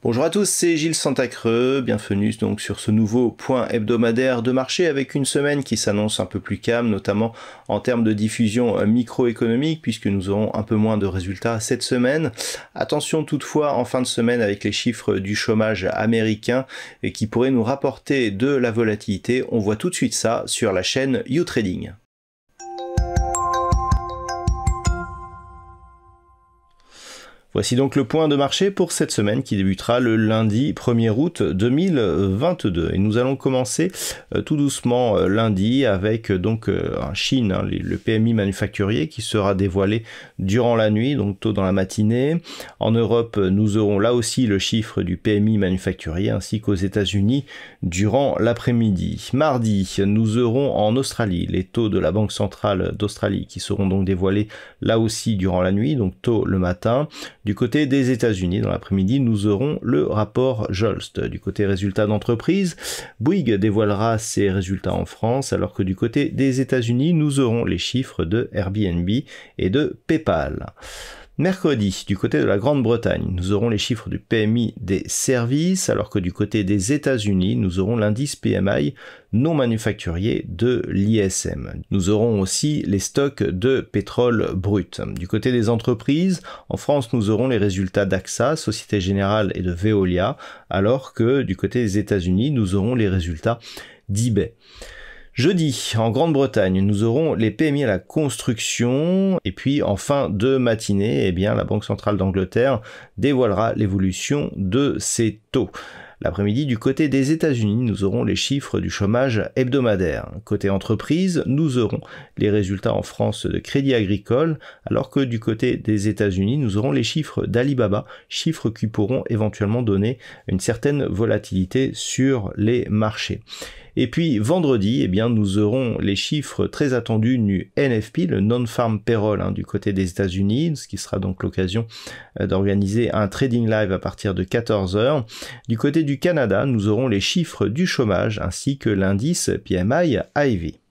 Bonjour à tous, c'est Gilles Santacreux, bienvenue donc sur ce nouveau point hebdomadaire de marché avec une semaine qui s'annonce un peu plus calme, notamment en termes de diffusion microéconomique puisque nous aurons un peu moins de résultats cette semaine. Attention toutefois en fin de semaine avec les chiffres du chômage américain et qui pourraient nous rapporter de la volatilité. On voit tout de suite ça sur la chaîne YouTrading. Voici donc le point de marché pour cette semaine qui débutera le lundi 1er août 2022. Et nous allons commencer tout doucement lundi avec donc en Chine, le PMI manufacturier qui sera dévoilé durant la nuit, donc tôt dans la matinée. En Europe, nous aurons là aussi le chiffre du PMI manufacturier ainsi qu'aux États-Unis durant l'après-midi. Mardi, nous aurons en Australie les taux de la Banque centrale d'Australie qui seront donc dévoilés là aussi durant la nuit, donc tôt le matin. Du côté des États-Unis, dans l'après-midi, nous aurons le rapport Jolst. Du côté résultats d'entreprise, Bouygues dévoilera ses résultats en France, alors que du côté des États-Unis, nous aurons les chiffres de Airbnb et de PayPal. Mercredi, du côté de la Grande-Bretagne, nous aurons les chiffres du PMI des services, alors que du côté des États-Unis, nous aurons l'indice PMI non manufacturier de l'ISM. Nous aurons aussi les stocks de pétrole brut. Du côté des entreprises, en France, nous aurons les résultats d'AXA, Société Générale et de Veolia, alors que du côté des États-Unis, nous aurons les résultats d'eBay. Jeudi, en Grande-Bretagne, nous aurons les PMI à la construction et puis en fin de matinée, la Banque centrale d'Angleterre dévoilera l'évolution de ses taux. L'après-midi, du côté des États-Unis, nous aurons les chiffres du chômage hebdomadaire. Côté entreprise, nous aurons les résultats en France de Crédit Agricole, alors que du côté des États-Unis, nous aurons les chiffres d'Alibaba, chiffres qui pourront éventuellement donner une certaine volatilité sur les marchés. Et puis vendredi, nous aurons les chiffres très attendus du NFP, le Non-Farm Payroll du côté des États-Unis, ce qui sera donc l'occasion d'organiser un trading live à partir de 14h. Du côté du Canada, nous aurons les chiffres du chômage ainsi que l'indice PMI Ivy.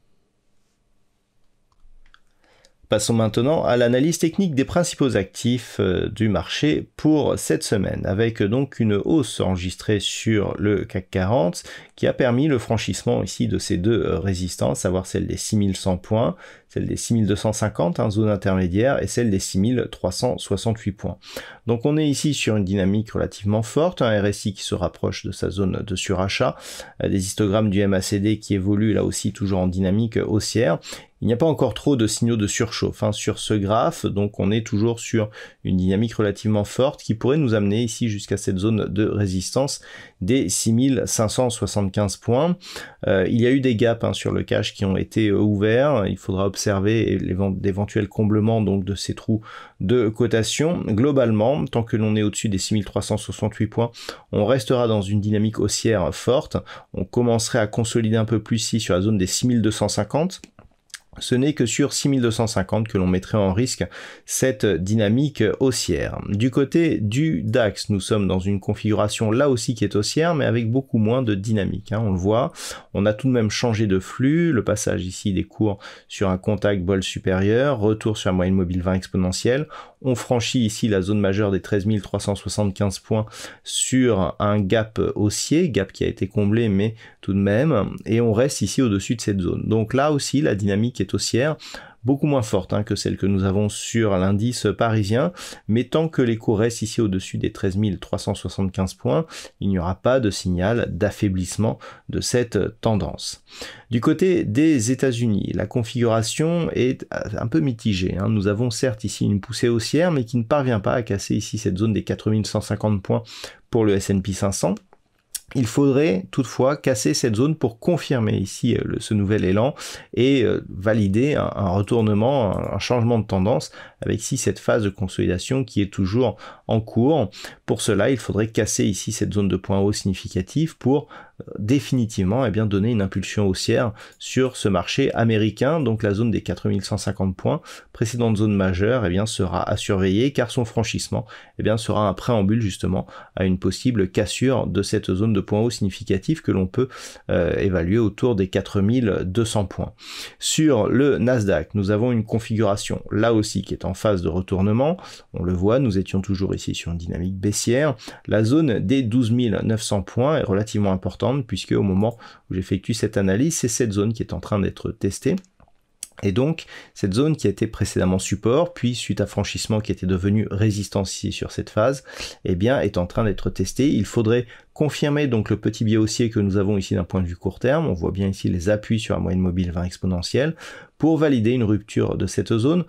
Passons maintenant à l'analyse technique des principaux actifs du marché pour cette semaine, avec donc une hausse enregistrée sur le CAC 40 qui a permis le franchissement ici de ces deux résistances, à savoir celle des 6100 points, celle des 6250, zone intermédiaire, et celle des 6368 points. Donc on est ici sur une dynamique relativement forte, un RSI qui se rapproche de sa zone de surachat, des histogrammes du MACD qui évoluent là aussi toujours en dynamique haussière. Il n'y a pas encore trop de signaux de surchauffe sur ce graphe, donc on est toujours sur une dynamique relativement forte qui pourrait nous amener ici jusqu'à cette zone de résistance des 6575 points. Il y a eu des gaps sur le cash qui ont été ouverts, il faudra observer d'éventuels comblements donc de ces trous de cotation. Globalement, tant que l'on est au-dessus des 6368 points, on restera dans une dynamique haussière forte, on commencerait à consolider un peu plus ici sur la zone des 6250. Ce n'est que sur 6250 que l'on mettrait en risque cette dynamique haussière. Du côté du DAX, nous sommes dans une configuration là aussi qui est haussière, mais avec beaucoup moins de dynamique. On le voit, on a tout de même changé de flux, le passage ici des cours sur un contact bol supérieur, retour sur la moyenne mobile 20 exponentielle. On franchit ici la zone majeure des 13 375 points sur un gap haussier, gap qui a été comblé, mais tout de même, et on reste ici au-dessus de cette zone. Donc là aussi, la dynamique est haussière, beaucoup moins forte que celle que nous avons sur l'indice parisien, mais tant que les cours restent ici au-dessus des 13 375 points, il n'y aura pas de signal d'affaiblissement de cette tendance. Du côté des États-Unis, la configuration est un peu mitigée. Nous avons certes ici une poussée haussière, mais qui ne parvient pas à casser ici cette zone des 4150 points pour le S&P 500. Il faudrait toutefois casser cette zone pour confirmer ici ce nouvel élan et valider un retournement, un changement de tendance avec ici cette phase de consolidation qui est toujours en cours. Pour cela, il faudrait casser ici cette zone de point haut significatif pour définitivement donner une impulsion haussière sur ce marché américain. Donc la zone des 4150 points, précédente zone majeure, sera à surveiller car son franchissement sera un préambule justement à une possible cassure de cette zone de points hauts significatifs que l'on peut évaluer autour des 4200 points. Sur le Nasdaq, nous avons une configuration là aussi qui est en phase de retournement. On le voit, nous étions toujours ici sur une dynamique baissière. La zone des 12 900 points est relativement importante puisque au moment où j'effectue cette analyse, c'est cette zone qui est en train d'être testée. Et donc, cette zone qui a été précédemment support, puis suite à franchissement qui était devenu résistance ici sur cette phase, eh bien, est en train d'être testée. Il faudrait confirmer donc le petit biais haussier que nous avons ici d'un point de vue court terme. On voit bien ici les appuis sur la moyenne mobile 20 exponentielle pour valider une rupture de cette zone.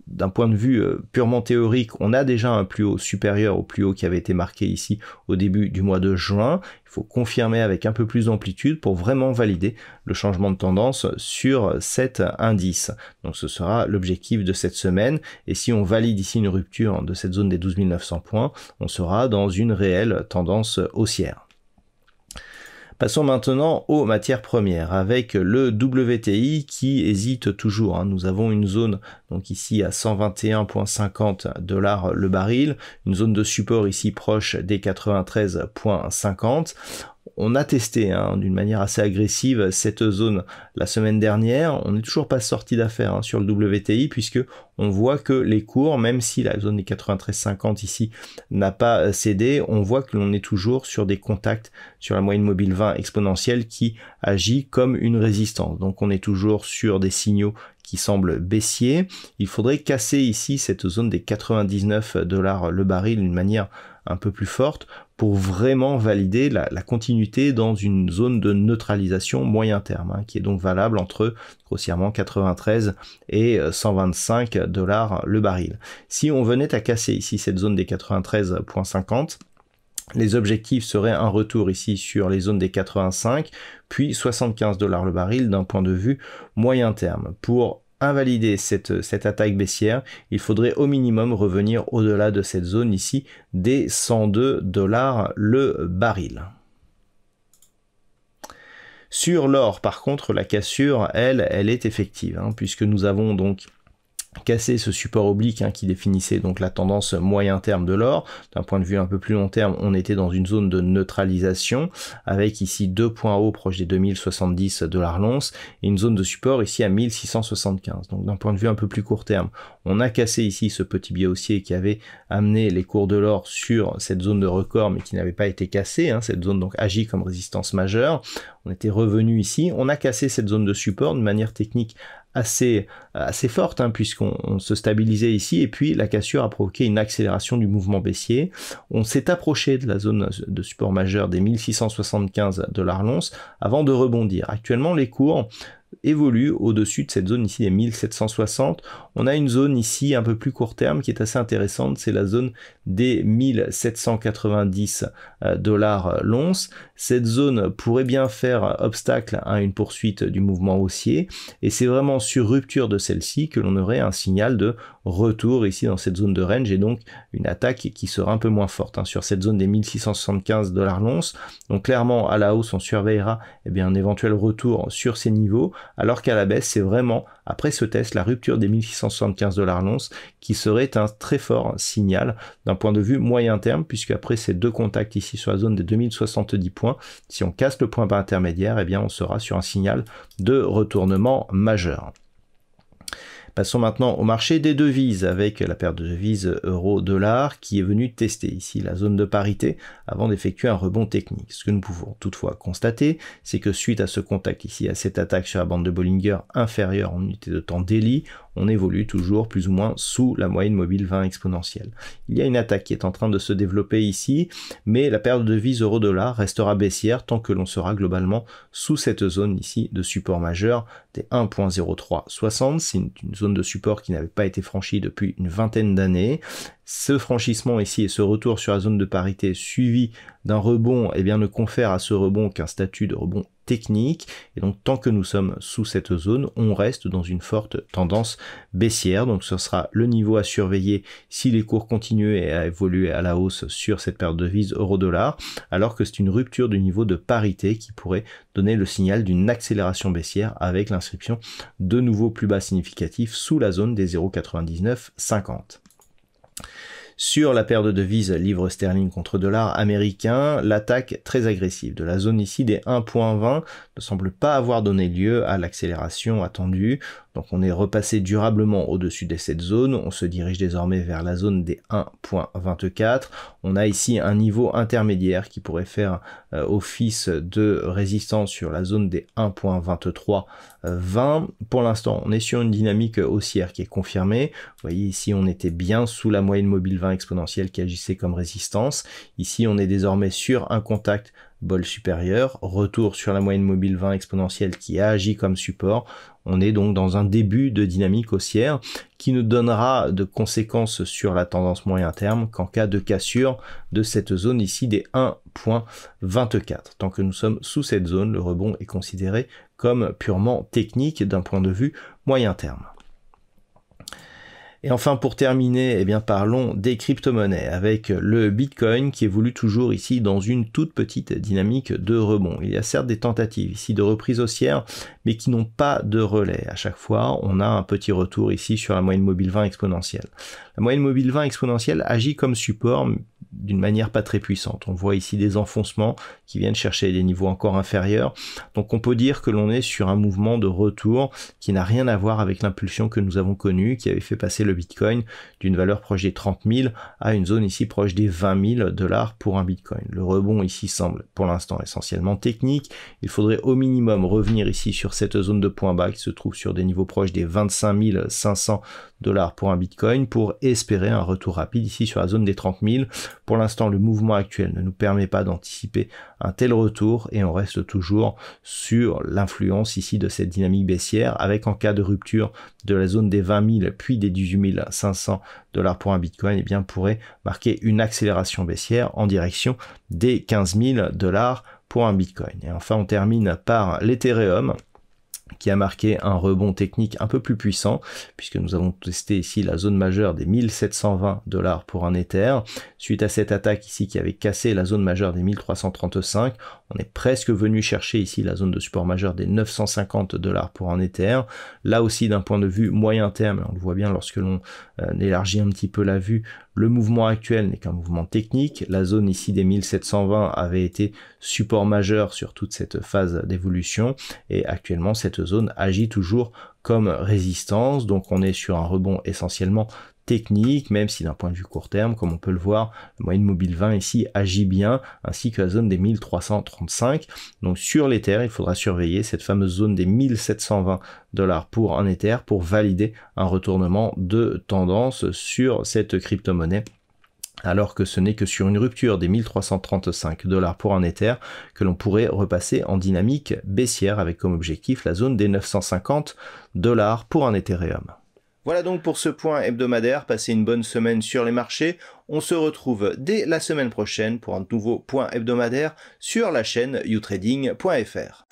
D'un point de vue purement théorique, on a déjà un plus haut supérieur au plus haut qui avait été marqué ici au début du mois de juin. Il faut confirmer avec un peu plus d'amplitude pour vraiment valider le changement de tendance sur cet indice. Donc ce sera l'objectif de cette semaine. Et si on valide ici une rupture de cette zone des 12 900 points, on sera dans une réelle tendance haussière. Passons maintenant aux matières premières avec le WTI qui hésite toujours. Nous avons une zone donc ici à 121,50 $ le baril, une zone de support ici proche des 93,50. On a testé d'une manière assez agressive cette zone la semaine dernière. On n'est toujours pas sorti d'affaire sur le WTI puisque on voit que les cours, même si la zone des 93,50 ici n'a pas cédé, on voit que l'on est toujours sur des contacts sur la moyenne mobile 20 exponentielle qui agit comme une résistance. Donc on est toujours sur des signaux qui semblent baissiers. Il faudrait casser ici cette zone des 99 $ le baril d'une manière un peu plus forte pour vraiment valider la continuité dans une zone de neutralisation moyen terme, qui est donc valable entre grossièrement 93 et 125 $ le baril. Si on venait à casser ici cette zone des 93,50, les objectifs seraient un retour ici sur les zones des 85, puis 75 $ le baril d'un point de vue moyen terme. Pour invalider cette attaque baissière, il faudrait au minimum revenir au-delà de cette zone ici des 102 $ le baril. Sur l'or, par contre, la cassure, elle est effective, puisque nous avons donc casser ce support oblique qui définissait donc la tendance moyen terme de l'or. D'un point de vue un peu plus long terme, on était dans une zone de neutralisation avec ici deux points hauts proches des 2070 $ l'once et une zone de support ici à 1675. Donc d'un point de vue un peu plus court terme, on a cassé ici ce petit biais haussier qui avait amené les cours de l'or sur cette zone de record mais qui n'avait pas été cassée. Cette zone donc agit comme résistance majeure. On était revenu ici, on a cassé cette zone de support de manière technique assez forte puisqu'on se stabilisait ici et puis la cassure a provoqué une accélération du mouvement baissier. On s'est approché de la zone de support majeur des 1675 $ l'once avant de rebondir. Actuellement les cours évolue au-dessus de cette zone ici des 1760. On a une zone ici un peu plus court terme qui est assez intéressante, c'est la zone des 1790 $ l'once. Cette zone pourrait bien faire obstacle à une poursuite du mouvement haussier et c'est vraiment sur rupture de celle-ci que l'on aurait un signal de retour ici dans cette zone de range et donc une attaque qui sera un peu moins forte sur cette zone des 1675 $ l'once. Donc clairement à la hausse on surveillera un éventuel retour sur ces niveaux, alors qu'à la baisse c'est vraiment après ce test la rupture des 1675 $ l'once qui serait un très fort signal d'un point de vue moyen terme, puisque après ces deux contacts ici sur la zone des 2070 points, si on casse le point bas intermédiaire, on sera sur un signal de retournement majeur. Passons maintenant au marché des devises avec la paire de devises euro-dollar qui est venue tester ici la zone de parité avant d'effectuer un rebond technique. Ce que nous pouvons toutefois constater, c'est que suite à ce contact ici, à cette attaque sur la bande de Bollinger inférieure en unité de temps daily, on évolue toujours plus ou moins sous la moyenne mobile 20 exponentielle. Il y a une attaque qui est en train de se développer ici, mais la paire de devises euro-dollar restera baissière tant que l'on sera globalement sous cette zone ici de support majeur des 1.0360. C'est une zone de support qui n'avait pas été franchie depuis une vingtaine d'années. Ce franchissement ici et ce retour sur la zone de parité suivi d'un rebond ne confère à ce rebond qu'un statut de rebond technique et donc tant que nous sommes sous cette zone, on reste dans une forte tendance baissière. Donc ce sera le niveau à surveiller si les cours continuent à évoluer à la hausse sur cette paire de devises euro-dollar, alors que c'est une rupture du niveau de parité qui pourrait donner le signal d'une accélération baissière avec l'inscription de nouveaux plus bas significatifs sous la zone des 0,9950. Sur la paire de devises livre sterling contre dollar américain, l'attaque très agressive de la zone ici des 1.20 ne semble pas avoir donné lieu à l'accélération attendue. Donc on est repassé durablement au-dessus de cette zone, on se dirige désormais vers la zone des 1.24. On a ici un niveau intermédiaire qui pourrait faire office de résistance sur la zone des 1.2320. Pour l'instant, on est sur une dynamique haussière qui est confirmée. Vous voyez ici, on était bien sous la moyenne mobile 20 exponentielle qui agissait comme résistance. Ici, on est désormais sur un contact bol supérieur, retour sur la moyenne mobile 20 exponentielle qui a agi comme support. On est donc dans un début de dynamique haussière qui ne donnera de conséquences sur la tendance moyen terme qu'en cas de cassure de cette zone ici des 1.24. Tant que nous sommes sous cette zone, le rebond est considéré comme purement technique d'un point de vue moyen terme. Et enfin, pour terminer, eh bien, parlons des crypto-monnaies avec le Bitcoin qui évolue toujours ici dans une toute petite dynamique de rebond. Il y a certes des tentatives ici de reprise haussière, mais qui n'ont pas de relais. À chaque fois, on a un petit retour ici sur la moyenne mobile 20 exponentielle. La moyenne mobile 20 exponentielle agit comme support d'une manière pas très puissante. On voit ici des enfoncements qui viennent chercher des niveaux encore inférieurs. Donc on peut dire que l'on est sur un mouvement de retour qui n'a rien à voir avec l'impulsion que nous avons connue, qui avait fait passer le Bitcoin d'une valeur proche des 30 000 à une zone ici proche des 20 000 $ pour un Bitcoin. Le rebond ici semble pour l'instant essentiellement technique. Il faudrait au minimum revenir ici sur cette zone de point bas qui se trouve sur des niveaux proches des 25 500 $ pour un Bitcoin pour espérer un retour rapide ici sur la zone des 30 000. Pour l'instant, le mouvement actuel ne nous permet pas d'anticiper un tel retour et on reste toujours sur l'influence ici de cette dynamique baissière avec en cas de rupture de la zone des 20 000 puis des 18 500 $ pour un Bitcoin, eh bien pourrait marquer une accélération baissière en direction des 15 000 $ pour un Bitcoin. Et enfin, on termine par l'Ethereum, qui a marqué un rebond technique un peu plus puissant, puisque nous avons testé ici la zone majeure des 1720 $ pour un Ether. Suite à cette attaque ici qui avait cassé la zone majeure des 1335, on est presque venu chercher ici la zone de support majeure des 950 $ pour un Ether. Là aussi, d'un point de vue moyen terme, on le voit bien lorsque l'on élargit un petit peu la vue, le mouvement actuel n'est qu'un mouvement technique. La zone ici des 1720 avait été support majeur sur toute cette phase d'évolution et actuellement cette zone agit toujours comme résistance. Donc on est sur un rebond essentiellement technique, même si d'un point de vue court terme, comme on peut le voir, la moyenne mobile 20 ici agit bien, ainsi que la zone des 1335. Donc sur l'Ether, il faudra surveiller cette fameuse zone des 1720 $ pour un Ether pour valider un retournement de tendance sur cette crypto-monnaie, alors que ce n'est que sur une rupture des 1335 $ pour un Ether que l'on pourrait repasser en dynamique baissière avec comme objectif la zone des 950 $ pour un Ethereum. Voilà donc pour ce point hebdomadaire, passez une bonne semaine sur les marchés. On se retrouve dès la semaine prochaine pour un nouveau point hebdomadaire sur la chaîne youtrading.fr.